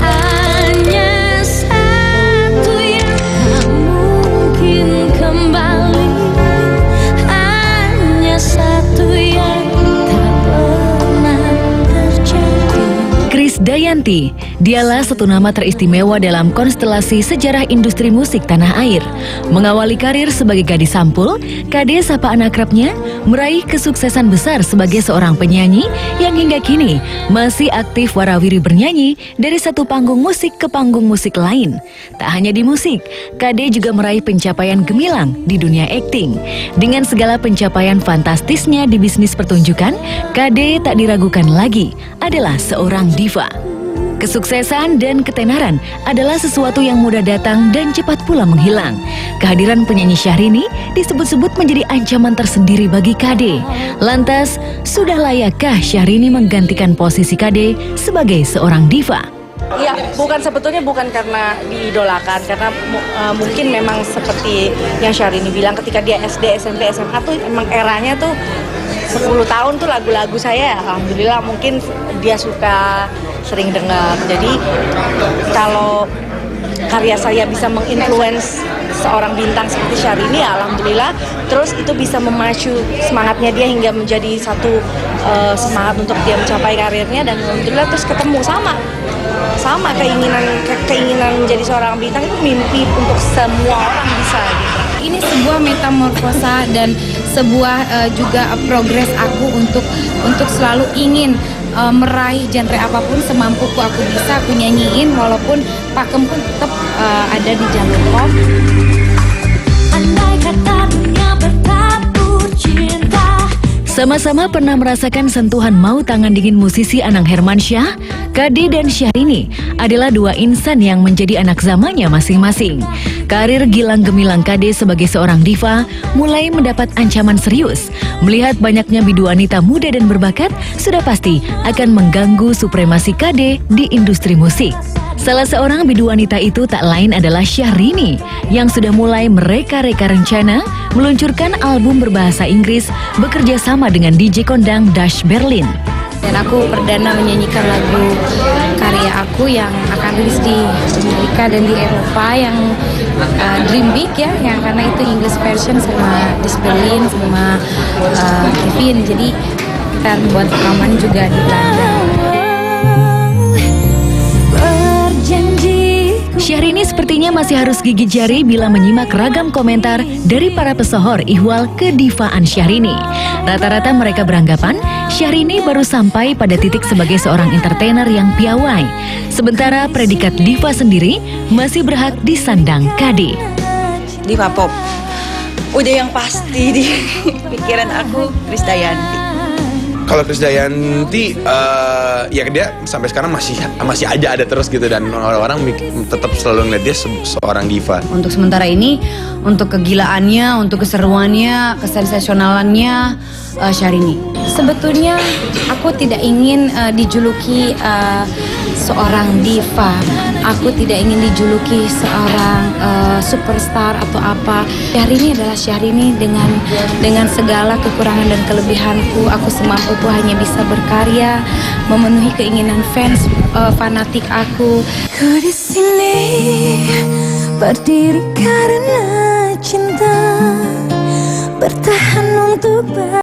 Hanya satu yang tak mungkin kembali, hanya satu yang tak pernah terjadi. Krisdayanti, dialah satu nama teristimewa dalam konstelasi sejarah industri musik tanah air. Mengawali karir sebagai gadis sampul, Kade sapaan akrabnya meraih kesuksesan besar sebagai seorang penyanyi yang hingga kini masih aktif warawiri bernyanyi dari satu panggung musik ke panggung musik lain. Tak hanya di musik, Kade juga meraih pencapaian gemilang di dunia akting. Dengan segala pencapaian fantastisnya di bisnis pertunjukan, Kade tak diragukan lagi adalah seorang diva. Kesuksesan dan ketenaran adalah sesuatu yang mudah datang dan cepat pula menghilang. Kehadiran penyanyi Syahrini disebut-sebut menjadi ancaman tersendiri bagi Kade. Lantas, sudah layakkah Syahrini menggantikan posisi Kade sebagai seorang diva? Iya, sebetulnya bukan karena diidolakan, karena mungkin memang seperti yang Syahrini bilang, ketika dia SD, SMP, SMA tuh emang eranya tuh 10 tahun tuh lagu-lagu saya, alhamdulillah mungkin dia suka, sering dengar. Jadi kalau karya saya bisa menginfluence seorang bintang seperti Syahrini, alhamdulillah. Terus itu bisa memacu semangatnya dia hingga menjadi satu semangat untuk dia mencapai karirnya, dan alhamdulillah terus ketemu sama keinginan menjadi seorang bintang itu mimpi untuk semua orang bisa gitu. Ini sebuah metamorfosa dan sebuah juga progres aku untuk selalu ingin meraih genre apapun semampuku aku bisa aku nyanyiin, walaupun pakem pun tetap ada di jalur pop. Andai kata dunia bertabur cinta. Sama-sama pernah merasakan sentuhan mau tangan dingin musisi Anang Hermansyah, Kade dan Syahrini adalah dua insan yang menjadi anak zamannya masing-masing. Karir gilang gemilang Kade sebagai seorang diva mulai mendapat ancaman serius. Melihat banyaknya bidu wanita muda dan berbakat, sudah pasti akan mengganggu supremasi Kade di industri musik. Salah seorang bidu wanita itu tak lain adalah Syahrini yang sudah mulai mereka-reka rencana meluncurkan album berbahasa Inggris bekerja sama dengan DJ kondang Dash Berlin. Dan aku perdana menyanyikan lagu karya aku yang akan rilis di Amerika dan di Eropa, yang Dream Big ya, yang karena itu English version sama Dash Berlin sama Kevin. Jadi kita buat rekaman juga di Belanda. Syahrini sepertinya masih harus gigit jari bila menyimak ragam komentar dari para pesohor ihwal kedivaan Syahrini. Rata-rata mereka beranggapan Syahrini baru sampai pada titik sebagai seorang entertainer yang piawai. Sementara predikat diva sendiri masih berhak disandang Kade. Diva pop, udah yang pasti di pikiran aku Krisdayanti. Kalau Krisdayanti, ya dia sampai sekarang masih aja ada terus gitu, dan orang-orang tetap selalu ngeliat dia seorang diva. Untuk sementara ini, untuk kegilaannya, untuk keseruannya, kesensasionalannya, Syahrini. Sebetulnya aku tidak ingin dijuluki seorang diva. Aku tidak ingin dijuluki seorang superstar atau apa. Syahrini adalah Syahrini dengan segala kekurangan dan kelebihanku. Aku semampuku hanya bisa berkarya, memenuhi keinginan fans fanatik aku. Ku di sini berdiri karena cinta, bertahan untuk